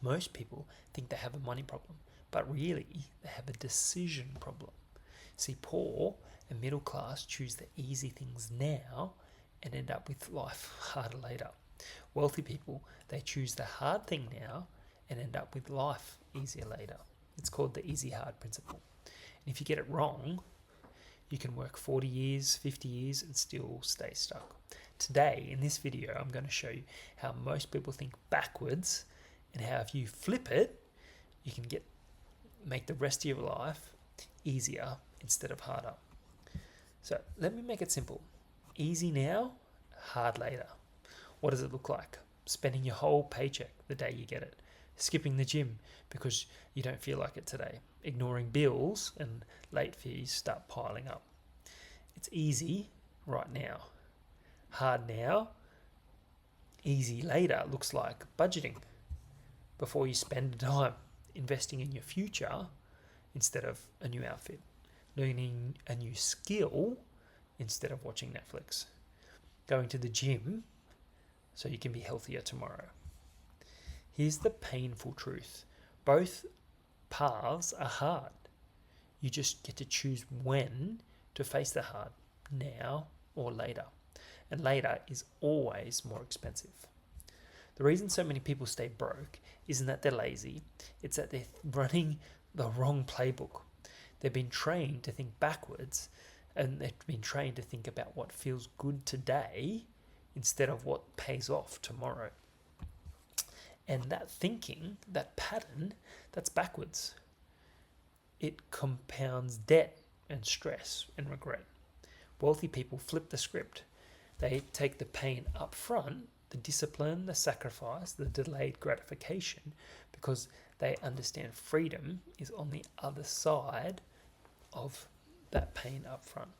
Most people think they have a money problem, but really they have a decision problem. See, poor and middle class choose the easy things now and end up with life harder later. Wealthy people, they choose the hard thing now and end up with life easier later. It's called the easy hard principle. And if you get it wrong, you can work 40 years, 50 years and still stay stuck. Today, in this video, I'm going to show you how most people think backwards and how if you flip it, you can make the rest of your life easier instead of harder. So let me make it simple. Easy now, hard later. What does it look like? Spending your whole paycheck the day you get it. Skipping the gym because you don't feel like it today. Ignoring bills and late fees start piling up. It's easy right now. Hard now. Easy later looks like budgeting before you spend time investing in your future instead of a new outfit. Learning a new skill instead of watching Netflix. Going to the gym so you can be healthier tomorrow. Here's the painful truth. Both paths are hard. You just get to choose when to face the hard, now or later. And later is always more expensive. The reason so many people stay broke isn't that they're lazy, it's that they're running the wrong playbook. They've been trained to think backwards and they've been trained to think about what feels good today instead of what pays off tomorrow. And that thinking, that pattern, that's backwards. It compounds debt and stress and regret. Wealthy people flip the script. They take the pain up front, the discipline, the sacrifice, the delayed gratification, because they understand freedom is on the other side of that pain up front.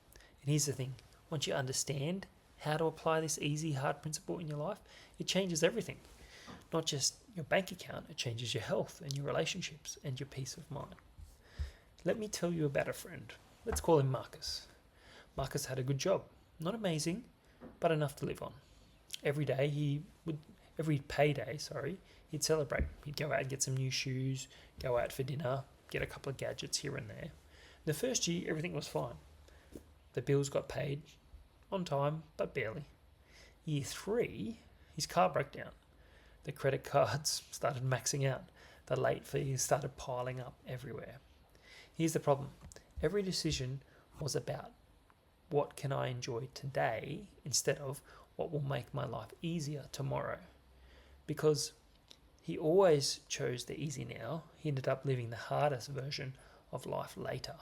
And here's the thing, once you understand how to apply this easy, hard principle in your life, it changes everything. Not just your bank account, it changes your health and your relationships and your peace of mind. Let me tell you about a friend. Let's call him Marcus. Marcus had a good job. Not amazing, but enough to live on. Every payday, he'd celebrate. He'd go out and get some new shoes, go out for dinner, get a couple of gadgets here and there. The first year, everything was fine. The bills got paid on time, but barely. Year 3, his car broke down. The credit cards started maxing out. The late fees started piling up everywhere. Here's the problem. Every decision was about what can I enjoy today instead of what will make my life easier tomorrow. Because he always chose the easy now, he ended up living the hardest version of life later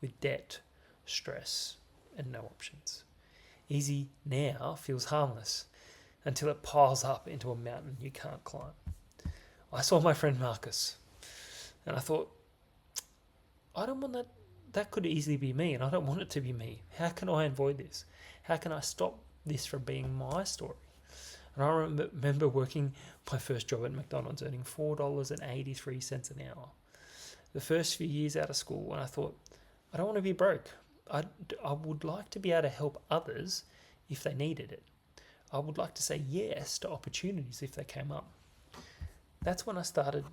with debt, stress, and no options. Easy now feels harmless until it piles up into a mountain you can't climb. I saw my friend Marcus and I thought, I don't want that. That could easily be me and I don't want it to be me. How can I avoid this? How can I stop this from being my story? And I remember working my first job at McDonald's, earning $4.83 an hour. The first few years out of school, and I thought, I don't want to be broke. I would like to be able to help others if they needed it. I would like to say yes to opportunities if they came up. That's when I started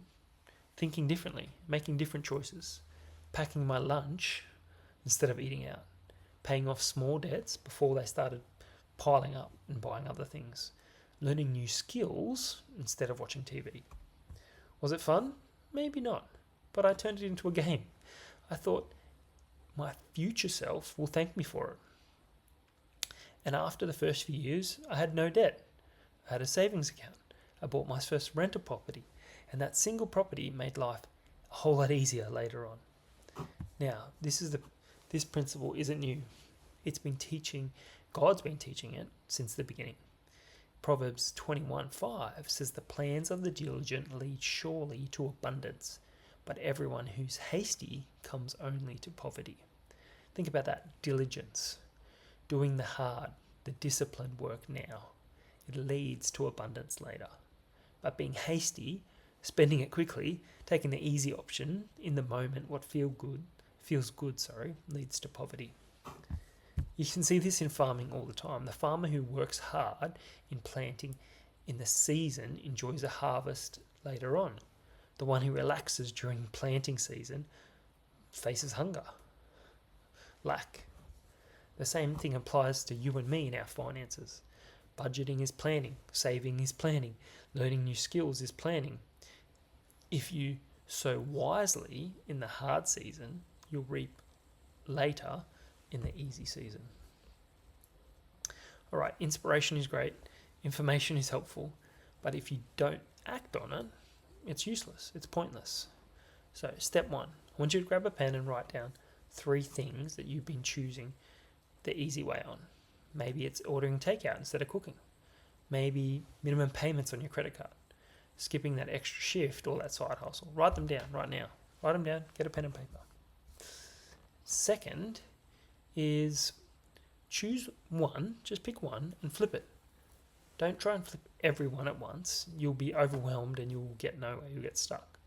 thinking differently, making different choices, packing my lunch instead of eating out, paying off small debts before they started piling up and buying other things, learning new skills instead of watching TV. Was it fun? Maybe not, but I turned it into a game. I thought my future self will thank me for it. And after the first few years, I had no debt. I had a savings account. I bought my first rental property, and that single property made life a whole lot easier later on. Now, this principle isn't new. God's been teaching it since the beginning. Proverbs 21:5 says the plans of the diligent lead surely to abundance, but everyone who's hasty comes only to poverty. Think about that, diligence, doing the hard, the disciplined work now. It leads to abundance later. But being hasty, spending it quickly, taking the easy option in the moment, what feels good, leads to poverty. You can see this in farming all the time. The farmer who works hard in planting in the season enjoys a harvest later on. The one who relaxes during planting season faces hunger, lack. The same thing applies to you and me in our finances. Budgeting is planning, saving is planning, learning new skills is planning. If you sow wisely in the hard season, you'll reap later in the easy season. All right, inspiration is great, information is helpful, but if you don't act on it, it's useless, it's pointless. So, step 1, I want you to grab a pen and write down 3 things that you've been choosing the easy way on. Maybe it's ordering takeout instead of cooking. Maybe minimum payments on your credit card. Skipping that extra shift or that side hustle. Write them down right now. Write them down, get a pen and paper. Second is choose one, just pick one and flip it. Don't try and flip every one at once. You'll be overwhelmed and you'll get nowhere, you'll get stuck.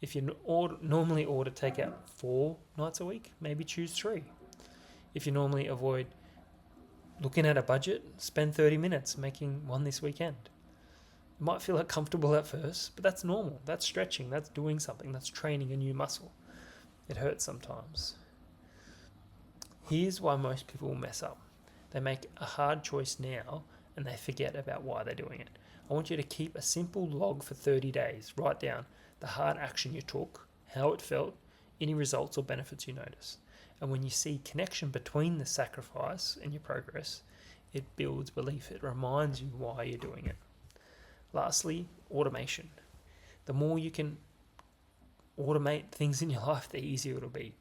If you normally order takeout 4 nights a week, maybe choose 3. If you normally avoid looking at a budget, spend 30 minutes making one this weekend. It might feel uncomfortable at first, but that's normal. That's stretching, that's doing something, that's training a new muscle. It hurts sometimes. Here's why most people mess up. They make a hard choice now and they forget about why they're doing it. I want you to keep a simple log for 30 days. Write down the hard action you took, how it felt, any results or benefits you notice. And when you see connection between the sacrifice and your progress, it builds belief. It reminds you why you're doing it. Lastly, automation. The more you can automate things in your life, the easier it'll be.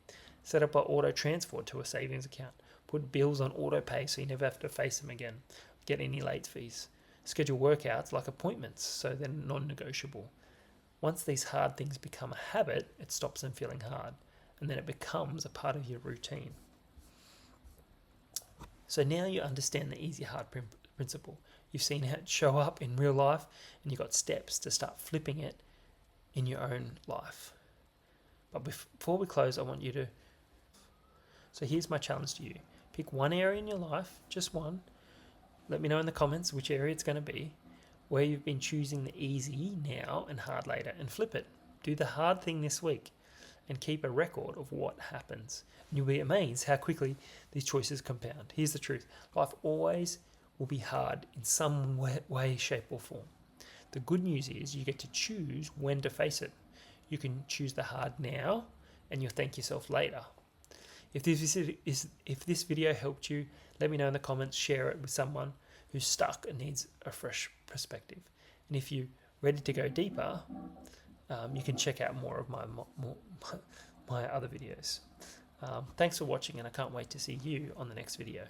Set up an auto transfer to a savings account. Put bills on auto pay so you never have to face them again. Get any late fees. Schedule workouts like appointments so they're non-negotiable. Once these hard things become a habit, it stops them feeling hard. And then it becomes a part of your routine. So now you understand the easy hard principle. You've seen how it show up in real life and you've got steps to start flipping it in your own life. But before we close, I want you to... So here's my challenge to you. Pick one area in your life, just one. Let me know in the comments which area it's going to be, where you've been choosing the easy now and hard later, and flip it. Do the hard thing this week and keep a record of what happens. And you'll be amazed how quickly these choices compound. Here's the truth. Life always will be hard in some way, shape or form. The good news is you get to choose when to face it. You can choose the hard now and you'll thank yourself later. If this video helped you, let me know in the comments, share it with someone who's stuck and needs a fresh perspective. And if you're ready to go deeper, you can check out more of my other videos. Thanks for watching and I can't wait to see you on the next video.